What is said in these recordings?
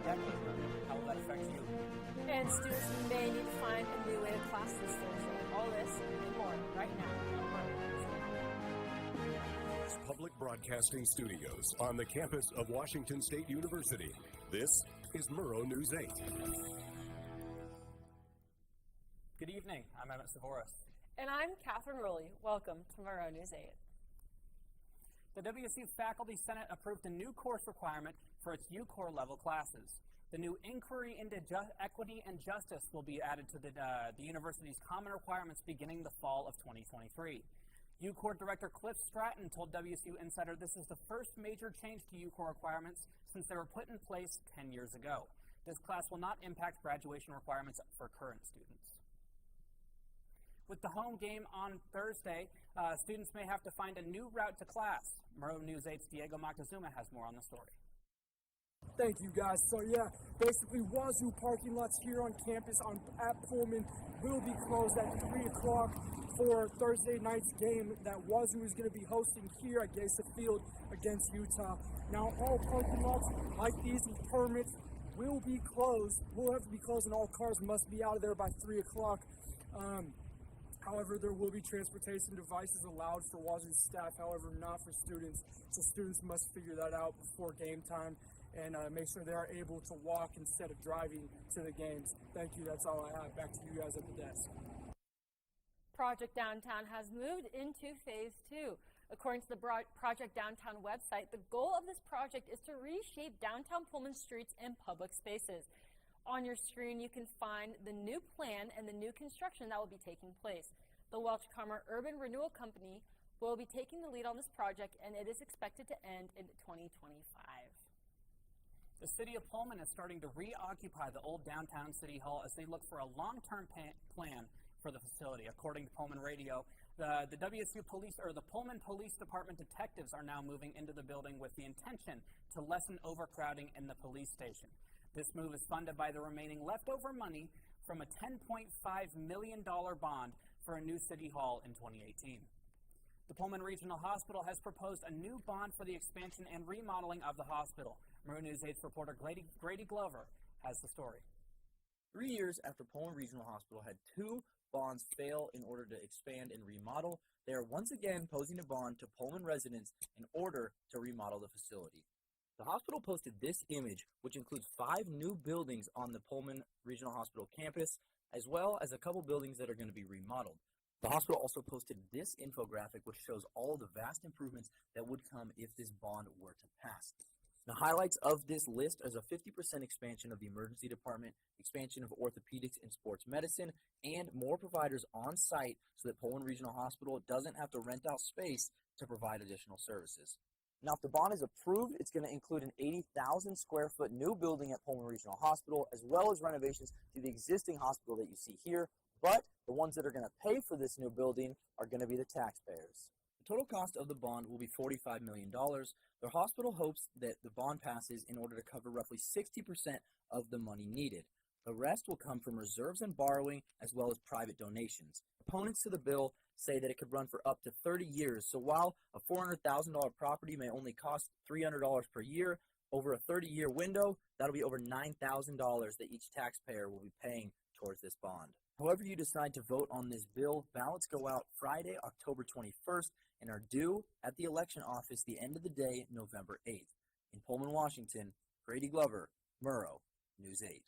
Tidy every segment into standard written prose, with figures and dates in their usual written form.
decade. How will that affect you? And students may need to find a new way to class this Thursday. All this and more right now on Murrow. Public Broadcasting Studios on the campus of Washington State University. This is Murrow News 8. Good evening. I'm Emmett Savoris. And I'm Catherine Rowley. Welcome to Murrow News 8. The WSU Faculty Senate approved a new course requirement for its U-Core level classes. The new Inquiry into Equity and Justice will be added to the university's common requirements beginning the fall of 2023. U-Core Director Cliff Stratton told WSU Insider this is the first major change to U-Core requirements since they were put in place 10 years ago. This class will not impact graduation requirements for current students. With the home game on Thursday, students may have to find a new route to class. Murrow News 8's Diego Moctezuma has more on the story. Thank you, guys. So yeah, basically Wazoo parking lots here on campus at Pullman will be closed at 3 o'clock for Thursday night's game that Wazoo is going to be hosting here at Gesa Field against Utah. Now, all parking lots like these with permits will be closed. Will have to be closed, and all cars must be out of there by 3 o'clock. However, there will be transportation devices allowed for Wazoo staff, however, not for students. So students must figure that out before game time and make sure they are able to walk instead of driving to the games. Thank you. That's all I have. Back to you guys at the desk. Project Downtown has moved into Phase 2. According to the Project Downtown website, the goal of this project is to reshape downtown Pullman streets and public spaces. On your screen, you can find the new plan and the new construction that will be taking place. The Welch-Carmer Urban Renewal Company will be taking the lead on this project, and it is expected to end in 2025. The city of Pullman is starting to reoccupy the old downtown city hall as they look for a long-term plan for the facility. According to Pullman Radio, the WSU Police or the Pullman Police Department detectives are now moving into the building with the intention to lessen overcrowding in the police station. This move is funded by the remaining leftover money from a $10.5 million bond for a new city hall in 2018. The Pullman Regional Hospital has proposed a new bond for the expansion and remodeling of the hospital. Murrow News 8's reporter Grady Glover has the story. 3 years after Pullman Regional Hospital had two bonds fail in order to expand and remodel, they are once again posing a bond to Pullman residents in order to remodel the facility. The hospital posted this image, which includes 5 new buildings on the Pullman Regional Hospital campus, as well as a couple buildings that are going to be remodeled. The hospital also posted this infographic, which shows all the vast improvements that would come if this bond were to pass. The highlights of this list is a 50% expansion of the emergency department, expansion of orthopedics and sports medicine, and more providers on site so that Pullman Regional Hospital doesn't have to rent out space to provide additional services. Now, if the bond is approved, it's going to include an 80,000 square foot new building at Pullman Regional Hospital, as well as renovations to the existing hospital that you see here. But the ones that are going to pay for this new building are going to be the taxpayers. The total cost of the bond will be $45 million. The hospital hopes that the bond passes in order to cover roughly 60% of the money needed. The rest will come from reserves and borrowing, as well as private donations. Opponents to the bill say that it could run for up to 30 years. So while a $400,000 property may only cost $300 per year, over a 30-year window, that'll be over $9,000 that each taxpayer will be paying towards this bond. However you decide to vote on this bill, ballots go out Friday, October 21st, and are due at the election office the end of the day, November 8th. In Pullman, Washington, Grady Glover, Murrow, News 8.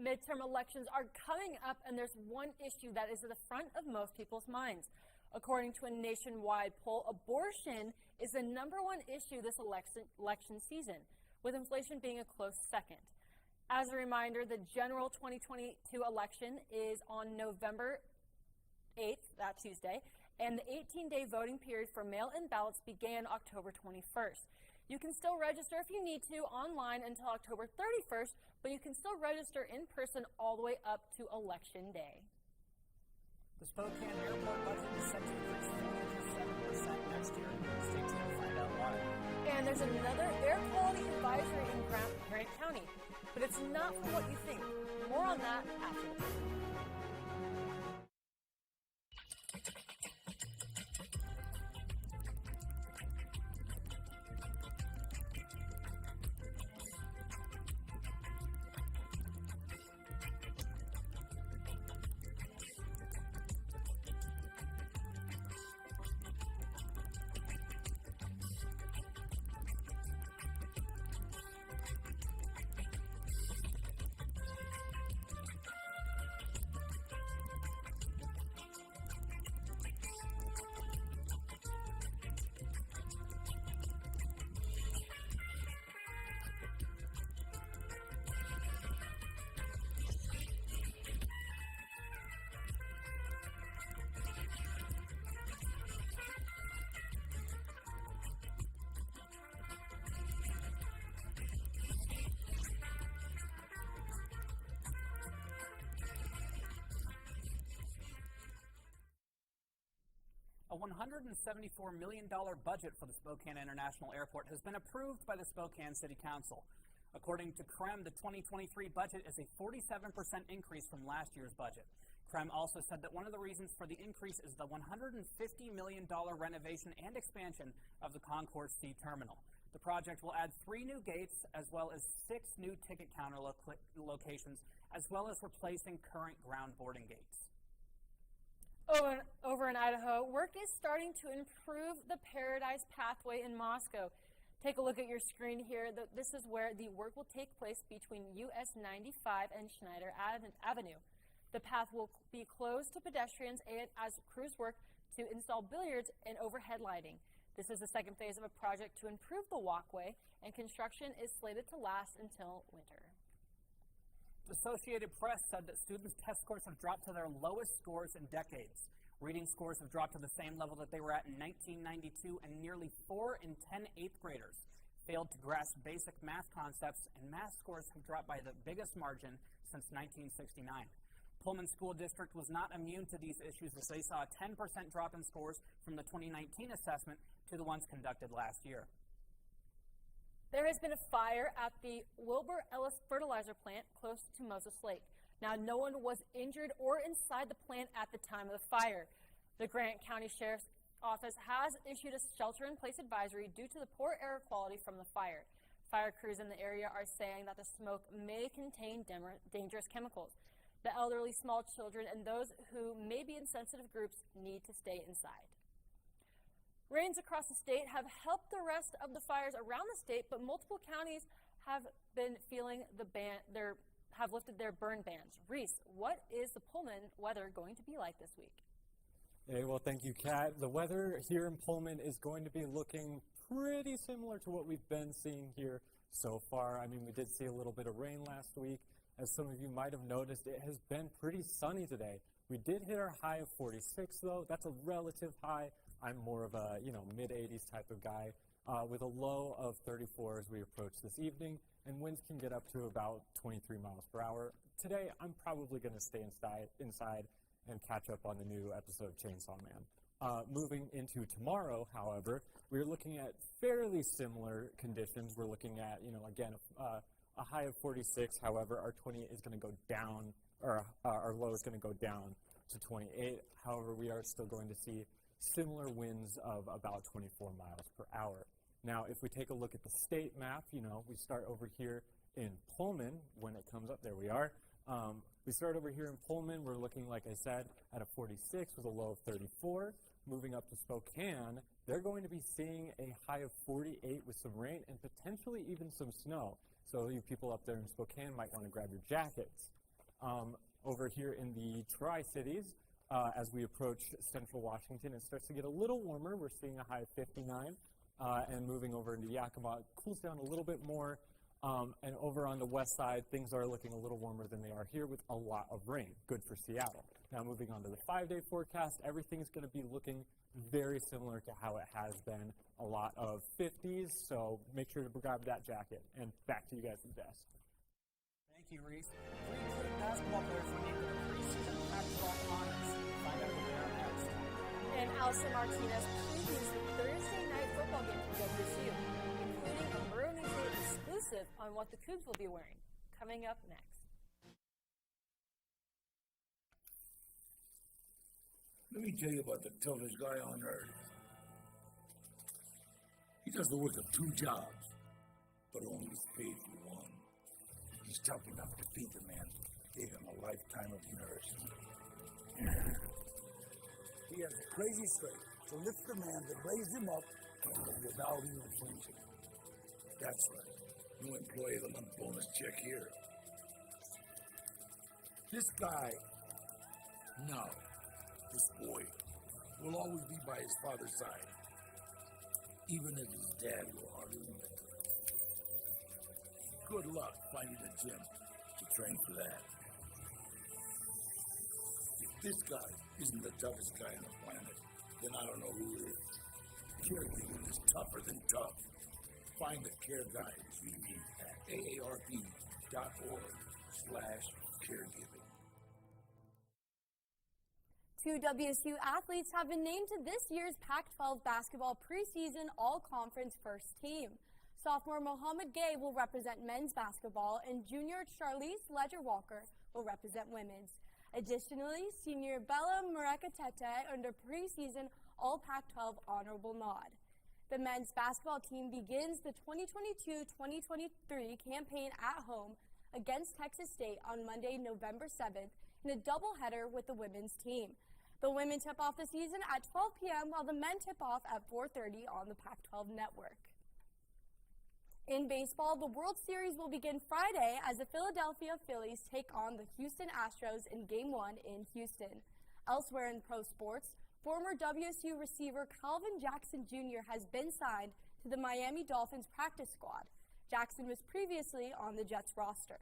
Midterm elections are coming up, and there's one issue that is at the front of most people's minds. According to a nationwide poll, abortion is the #1 issue this election season, with inflation being a close second. As a reminder, the general 2022 election is on November 8th, that Tuesday, and the 18-day voting period for mail-in ballots began October 21st. You can still register if you need to online until October 31st, but you can still register in person all the way up to Election Day. The Spokane Airport budget is set to increase 4% next year. Stay tuned to find out why. And there's another air quality advisory in Grant County, but it's not for what you think. More on that after the break. A $174 million budget for the Spokane International Airport has been approved by the Spokane City Council. According to CREM, the 2023 budget is a 47% increase from last year's budget. CREM also said that one of the reasons for the increase is the $150 million renovation and expansion of the Concourse C terminal. The project will add 3 new gates as well as 6 new ticket counter locations, as well as replacing current ground boarding gates. Over in Idaho, work is starting to improve the Paradise Pathway in Moscow. Take a look at your screen here. This is where the work will take place between US 95 and Schneider Avenue. The path will be closed to pedestrians and as crews work to install billiards and overhead lighting. This is the second phase of a project to improve the walkway, and construction is slated to last until winter. The Associated Press said that students' test scores have dropped to their lowest scores in decades. Reading scores have dropped to the same level that they were at in 1992, and nearly 4 in 10 eighth graders failed to grasp basic math concepts, and math scores have dropped by the biggest margin since 1969. Pullman School District was not immune to these issues, as they saw a 10% drop in scores from the 2019 assessment to the ones conducted last year. There has been a fire at the Wilbur Ellis fertilizer plant close to Moses Lake. Now, no one was injured or inside the plant at the time of the fire. The Grant County Sheriff's Office has issued a shelter-in-place advisory due to the poor air quality from the fire. Fire crews in the area are saying that the smoke may contain dangerous chemicals. The elderly, small children, and those who may be in sensitive groups need to stay inside. Rains across the state have helped the rest of the fires around the state, but multiple counties have been feeling have lifted their burn bans. Reese, what is the Pullman weather going to be like this week? Hey, well, thank you, Kat. The weather here in Pullman is going to be looking pretty similar to what we've been seeing here so far. I mean, we did see a little bit of rain last week. As some of you might have noticed, it has been pretty sunny today. We did hit our high of 46, though. That's a relative high. I'm more of a, mid-80s type of guy, with a low of 34 as we approach this evening, and winds can get up to about 23 miles per hour. Today, I'm probably going to stay inside and catch up on the new episode of Chainsaw Man. Moving into tomorrow, however, we're looking at fairly similar conditions. We're looking at, again, a high of 46. However, our 28 is going to go down, or our low is going to go down to 28. However, we are still going to see similar winds of about 24 miles per hour. Now, if we take a look at the state map, we start over here in Pullman. When it comes up, there we are. We start over here in Pullman. We're looking, like I said, at a 46 with a low of 34. Moving up to Spokane, they're going to be seeing a high of 48 with some rain and potentially even some snow. So you people up there in Spokane might want to grab your jackets. Over here in the Tri-Cities, as we approach central Washington, it starts to get a little warmer. We're seeing a high of 59. And moving over into Yakima, it cools down a little bit more. And over on the west side, things are looking a little warmer than they are here with a lot of rain. Good for Seattle. Now moving on to the 5-day forecast, everything's going to be looking very similar to how it has been. A lot of 50s, so make sure to grab that jacket. And back to you guys at the desk. Thank you, Reese. 3 good basketball players were named to the preseason basketball honors. Find out who they are next. And Allison Martinez previews the Thursday night football game for WSU, including a Murrow News exclusive on what the Cougs will be wearing. Coming up next. Let me tell you about the toughest guy on earth. He does the work of 2 jobs, but only is paid for one. He's tough enough to feed the man who gave him a lifetime of nourishment. He has crazy strength to lift the man that raised him up without even flinching. That's right. No employee of the month bonus check here. This guy, no, this boy, will always be by his father's side, even if his dad will hardly admit it. Good luck finding a gym to train for that. If this guy isn't the toughest guy on the planet, then I don't know who is. Caregiving is tougher than tough. Find the Care Guides you need at aarp.org/caregiving. Two WSU athletes have been named to this year's Pac-12 basketball preseason all-conference first team. Sophomore Mohamed Gay will represent men's basketball, and junior Charlize Ledger-Walker will represent women's. Additionally, senior Bella Murekatete earned a preseason all-Pac-12 honorable nod. The men's basketball team begins the 2022-2023 campaign at home against Texas State on Monday, November 7th, in a doubleheader with the women's team. The women tip off the season at 12 p.m. while the men tip off at 4:30 on the Pac-12 network. In baseball, the World Series will begin Friday as the Philadelphia Phillies take on the Houston Astros in Game 1 in Houston. Elsewhere in pro sports, former WSU receiver Calvin Jackson Jr. has been signed to the Miami Dolphins practice squad. Jackson was previously on the Jets roster.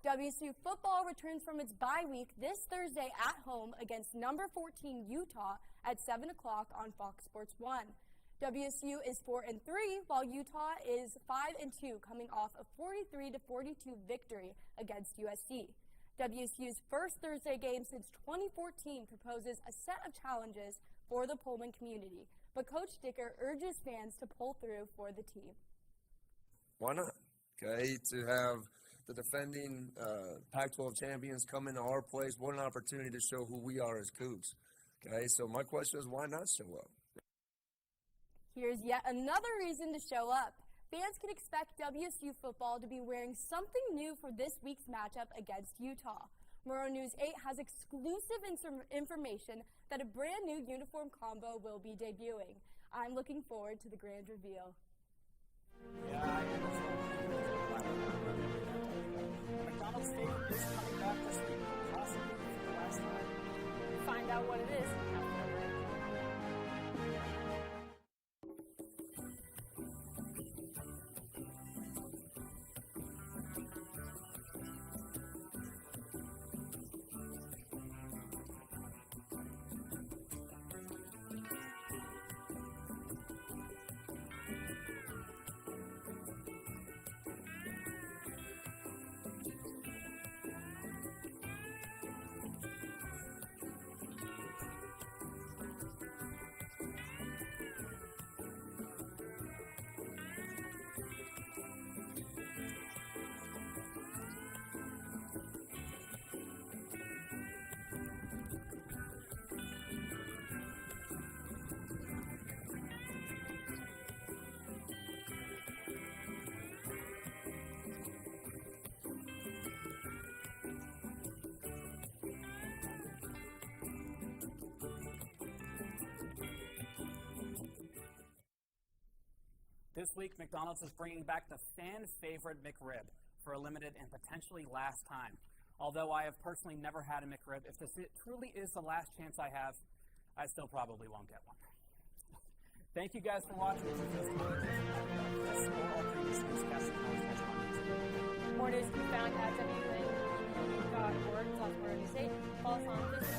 WSU football returns from its bye week this Thursday at home against number 14 Utah at 7 o'clock on Fox Sports 1. WSU is 4-3, while Utah is 5-2, coming off a 43-42 victory against USC. WSU's first Thursday game since 2014 proposes a set of challenges for the Pullman community, but Coach Dicker urges fans to pull through for the team. Why not? Okay, to have the defending Pac-12 champions come into our place, what an opportunity to show who we are as Cougs. Okay, so my question is, why not show up? Here's yet another reason to show up. Fans can expect WSU football to be wearing something new for this week's matchup against Utah. Murrow News 8 has exclusive information that a brand new uniform combo will be debuting. I'm looking forward to the grand reveal. Yeah, McDonald's favorite is coming back this week, possibly for the last time. Find out what it is after the break. This week, McDonald's is bringing back the fan-favorite McRib for a limited and potentially last time. Although I have personally never had a McRib, if this truly is the last chance I have, I still probably won't get one. Thank you guys for watching. More news can be found at WNEW.org/Murrow News 8. Follow us on Facebook.